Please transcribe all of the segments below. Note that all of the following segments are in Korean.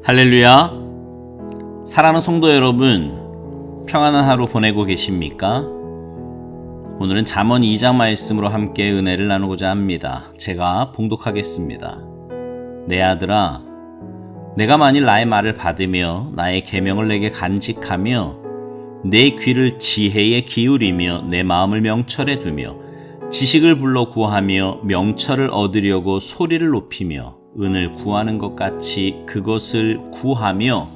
할렐루야! 사랑하는 성도 여러분, 평안한 하루 보내고 계십니까? 오늘은 잠언 2장 말씀으로 함께 은혜를 나누고자 합니다. 제가 봉독하겠습니다. 내 아들아, 내가 만일 나의 말을 받으며 나의 계명을 내게 간직하며 내 귀를 지혜에 기울이며 내 마음을 명철에 두며 지식을 불러 구하며 명철을 얻으려고 소리를 높이며 은을 구하는 것 같이 그것을 구하며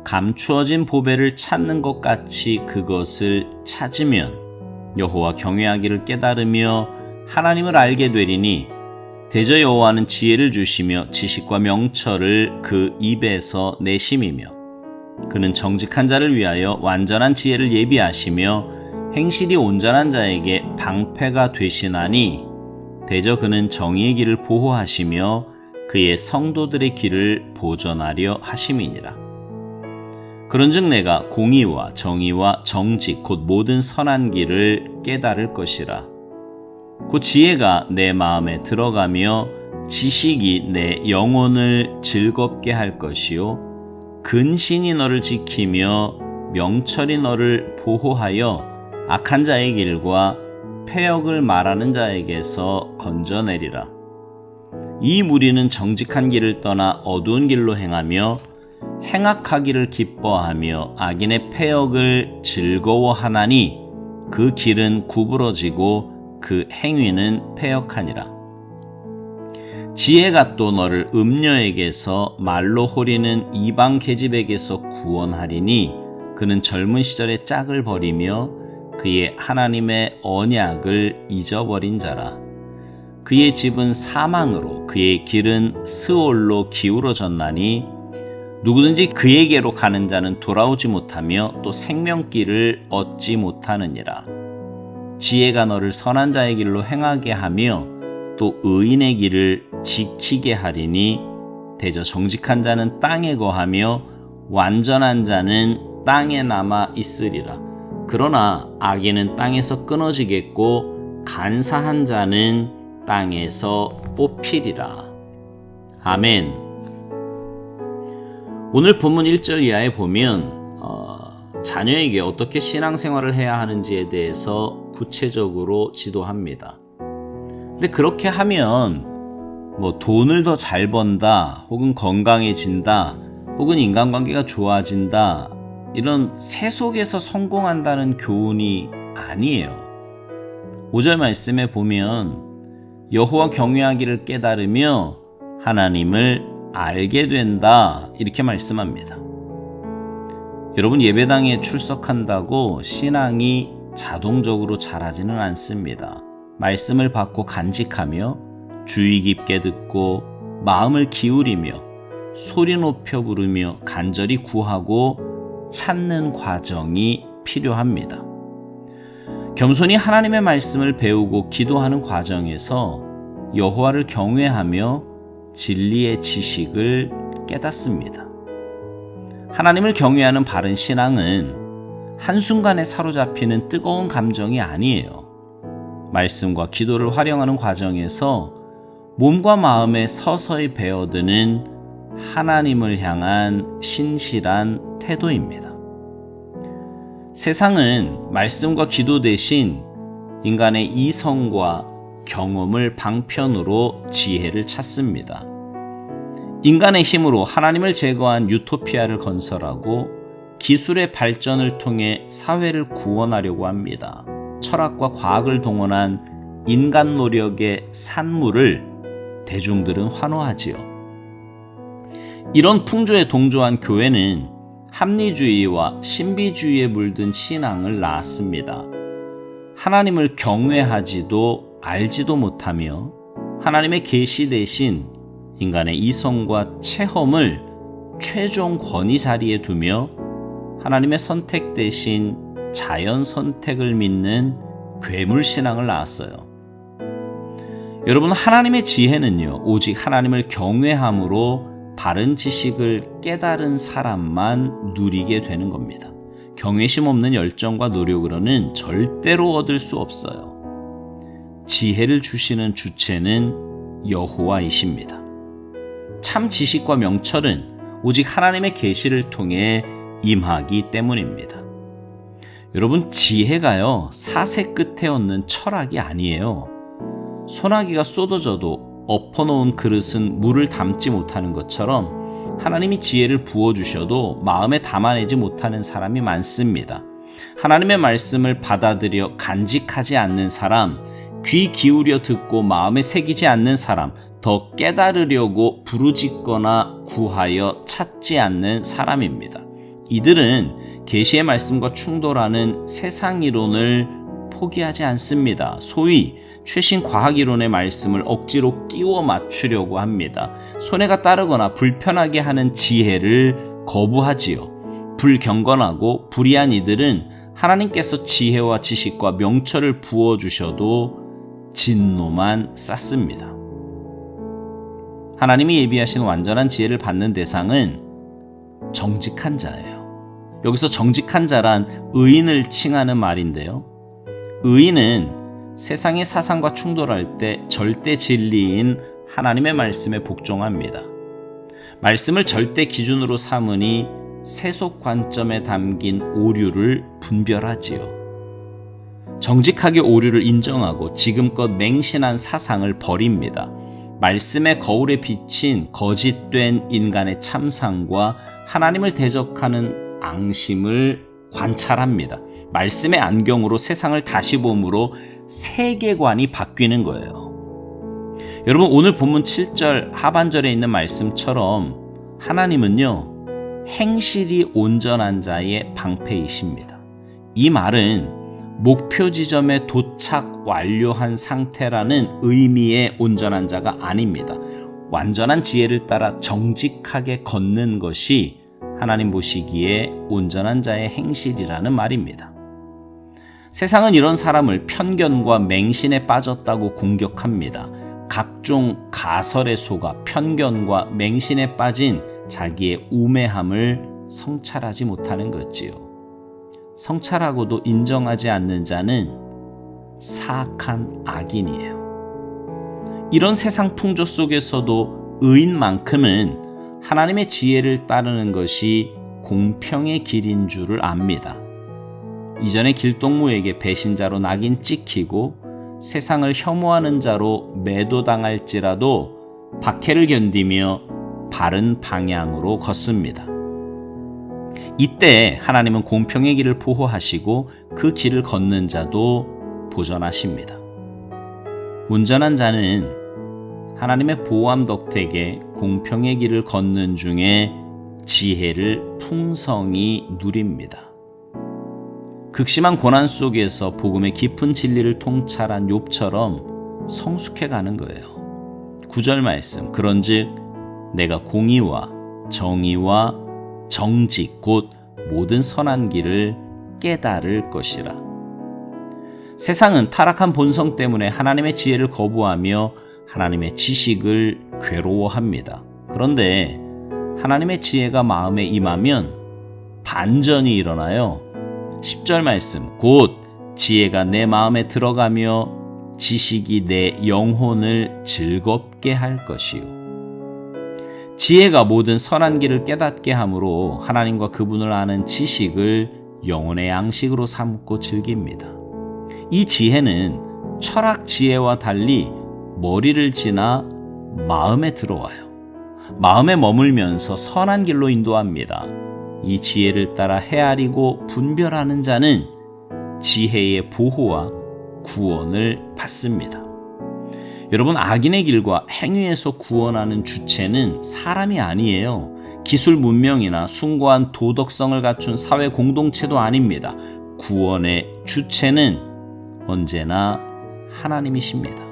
감추어진 보배를 찾는 것 같이 그것을 찾으면 여호와 경외하기를 깨달으며 하나님을 알게 되리니 대저 여호와는 지혜를 주시며 지식과 명철을 그 입에서 내심이며 그는 정직한 자를 위하여 완전한 지혜를 예비하시며 행실이 온전한 자에게 방패가 되시나니 대저 그는 정의의 길을 보호하시며 그의 성도들의 길을 보전하려 하심이니라. 그런즉 내가 공의와 정의와 정직 곧 모든 선한 길을 깨달을 것이라. 곧 지혜가 내 마음에 들어가며 지식이 내 영혼을 즐겁게 할 것이요 근신이 너를 지키며 명철이 너를 보호하여 악한 자의 길과 패역을 말하는 자에게서 건져내리라. 이 무리는 정직한 길을 떠나 어두운 길로 행하며 행악하기를 기뻐하며 악인의 패역을 즐거워하나니 그 길은 구부러지고 그 행위는 패역하니라. 지혜가 또 너를 음녀에게서 말로 호리는 이방 계집에게서 구원하리니 그는 젊은 시절의 짝을 버리며 그의 하나님의 언약을 잊어버린 자라. 그의 집은 사망으로 그의 길은 스올로 기울어졌나니 누구든지 그에게로 가는 자는 돌아오지 못하며 또 생명길을 얻지 못하느니라. 지혜가 너를 선한 자의 길로 행하게 하며 또 의인의 길을 지키게 하리니 대저 정직한 자는 땅에 거하며 완전한 자는 땅에 남아 있으리라. 그러나 악인은 땅에서 끊어지겠고 간사한 자는 땅에서 뽑히리라. 아멘. 오늘 본문 1절 이하에 보면 자녀에게 어떻게 신앙생활을 해야 하는지에 대해서 구체적으로 지도합니다. 근데 그렇게 하면 돈을 더 잘 번다, 혹은 건강해진다, 혹은 인간관계가 좋아진다, 이런 세속에서 성공한다는 교훈이 아니에요. 5절 말씀에 보면 여호와 경외하기를 깨달으며 하나님을 알게 된다, 이렇게 말씀합니다. 여러분, 예배당에 출석한다고 신앙이 자동적으로 자라지는 않습니다. 말씀을 받고 간직하며 주의 깊게 듣고 마음을 기울이며 소리 높여 부르며 간절히 구하고 찾는 과정이 필요합니다. 겸손히 하나님의 말씀을 배우고 기도하는 과정에서 여호와를 경외하며 진리의 지식을 깨닫습니다. 하나님을 경외하는 바른 신앙은 한순간에 사로잡히는 뜨거운 감정이 아니에요. 말씀과 기도를 활용하는 과정에서 몸과 마음에 서서히 배어드는 하나님을 향한 신실한 태도입니다. 세상은 말씀과 기도 대신 인간의 이성과 경험을 방편으로 지혜를 찾습니다. 인간의 힘으로 하나님을 제거한 유토피아를 건설하고 기술의 발전을 통해 사회를 구원하려고 합니다. 철학과 과학을 동원한 인간 노력의 산물을 대중들은 환호하지요. 이런 풍조에 동조한 교회는 합리주의와 신비주의에 물든 신앙을 낳았습니다. 하나님을 경외하지도 알지도 못하며 하나님의 계시 대신 인간의 이성과 체험을 최종 권위 자리에 두며 하나님의 선택 대신 자연 선택을 믿는 괴물 신앙을 낳았어요. 여러분, 하나님의 지혜는요, 오직 하나님을 경외함으로 바른 지식을 깨달은 사람만 누리게 되는 겁니다. 경외심 없는 열정과 노력으로는 절대로 얻을 수 없어요. 지혜를 주시는 주체는 여호와이십니다. 참 지식과 명철은 오직 하나님의 계시를 통해 임하기 때문입니다. 여러분, 지혜가요, 사세 끝에 얻는 철학이 아니에요. 소나기가 쏟아져도 엎어놓은 그릇은 물을 담지 못하는 것처럼 하나님이 지혜를 부어주셔도 마음에 담아내지 못하는 사람이 많습니다. 하나님의 말씀을 받아들여 간직하지 않는 사람, 귀 기울여 듣고 마음에 새기지 않는 사람, 더 깨달으려고 부르짖거나 구하여 찾지 않는 사람입니다. 이들은 계시의 말씀과 충돌하는 세상 이론을 포기하지 않습니다. 소위 최신 과학이론의 말씀을 억지로 끼워 맞추려고 합니다. 손해가 따르거나 불편하게 하는 지혜를 거부하지요. 불경건하고 불의한 이들은 하나님께서 지혜와 지식과 명철을 부어주셔도 진노만 쌓습니다. 하나님이 예비하신 완전한 지혜를 받는 대상은 정직한 자예요. 여기서 정직한 자란 의인을 칭하는 말인데요. 의인은 세상의 사상과 충돌할 때 절대 진리인 하나님의 말씀에 복종합니다. 말씀을 절대 기준으로 삼으니 세속 관점에 담긴 오류를 분별하지요. 정직하게 오류를 인정하고 지금껏 맹신한 사상을 버립니다. 말씀의 거울에 비친 거짓된 인간의 참상과 하나님을 대적하는 앙심을 관찰합니다. 말씀의 안경으로 세상을 다시 봄으로 세계관이 바뀌는 거예요. 여러분, 오늘 본문 7절 하반절에 있는 말씀처럼 하나님은요, 행실이 온전한 자의 방패이십니다. 이 말은 목표 지점에 도착 완료한 상태라는 의미의 온전한 자가 아닙니다. 완전한 지혜를 따라 정직하게 걷는 것이 하나님 보시기에 온전한 자의 행실이라는 말입니다. 세상은 이런 사람을 편견과 맹신에 빠졌다고 공격합니다. 각종 가설에 속아 편견과 맹신에 빠진 자기의 우매함을 성찰하지 못하는 거지요. 성찰하고도 인정하지 않는 자는 사악한 악인이에요. 이런 세상 풍조 속에서도 의인만큼은 하나님의 지혜를 따르는 것이 공평의 길인 줄을 압니다. 이전에 길동무에게 배신자로 낙인 찍히고 세상을 혐오하는 자로 매도당할지라도 박해를 견디며 바른 방향으로 걷습니다. 이때 하나님은 공평의 길을 보호하시고 그 길을 걷는 자도 보전하십니다. 온전한 자는 하나님의 보호함 덕택에 공평의 길을 걷는 중에 지혜를 풍성히 누립니다. 극심한 고난 속에서 복음의 깊은 진리를 통찰한 욥처럼 성숙해가는 거예요. 9절 말씀, 그런즉 내가 공의와 정의와 정직 곧 모든 선한 길을 깨달을 것이라. 세상은 타락한 본성 때문에 하나님의 지혜를 거부하며 하나님의 지식을 괴로워합니다. 그런데 하나님의 지혜가 마음에 임하면 반전이 일어나요. 10절 말씀, 곧 지혜가 내 마음에 들어가며 지식이 내 영혼을 즐겁게 할 것이요. 지혜가 모든 선한 길을 깨닫게 함으로 하나님과 그분을 아는 지식을 영혼의 양식으로 삼고 즐깁니다. 이 지혜는 철학 지혜와 달리 머리를 지나 마음에 들어와요. 마음에 머물면서 선한 길로 인도합니다. 이 지혜를 따라 헤아리고 분별하는 자는 지혜의 보호와 구원을 받습니다. 여러분, 악인의 길과 행위에서 구원하는 주체는 사람이 아니에요. 기술 문명이나 숭고한 도덕성을 갖춘 사회 공동체도 아닙니다. 구원의 주체는 언제나 하나님이십니다.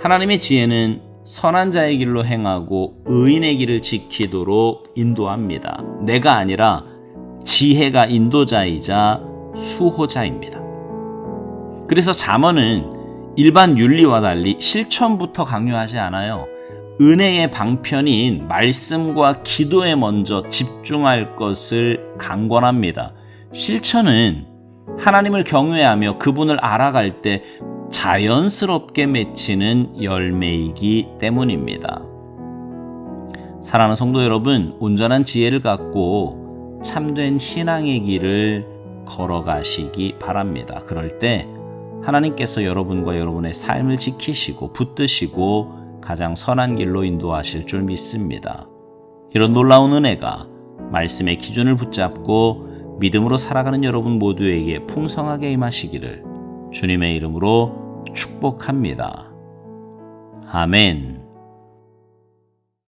하나님의 지혜는 선한 자의 길로 행하고 의인의 길을 지키도록 인도합니다. 내가 아니라 지혜가 인도자이자 수호자입니다. 그래서 잠언은 일반 윤리와 달리 실천부터 강요하지 않아요. 은혜의 방편인 말씀과 기도에 먼저 집중할 것을 강권합니다. 실천은 하나님을 경외하며 그분을 알아갈 때 자연스럽게 맺히는 열매이기 때문입니다. 사랑하는 성도 여러분, 온전한 지혜를 갖고 참된 신앙의 길을 걸어가시기 바랍니다. 그럴 때 하나님께서 여러분과 여러분의 삶을 지키시고 붙드시고 가장 선한 길로 인도하실 줄 믿습니다. 이런 놀라운 은혜가 말씀의 기준을 붙잡고 믿음으로 살아가는 여러분 모두에게 풍성하게 임하시기를 주님의 이름으로 축복합니다. 아멘.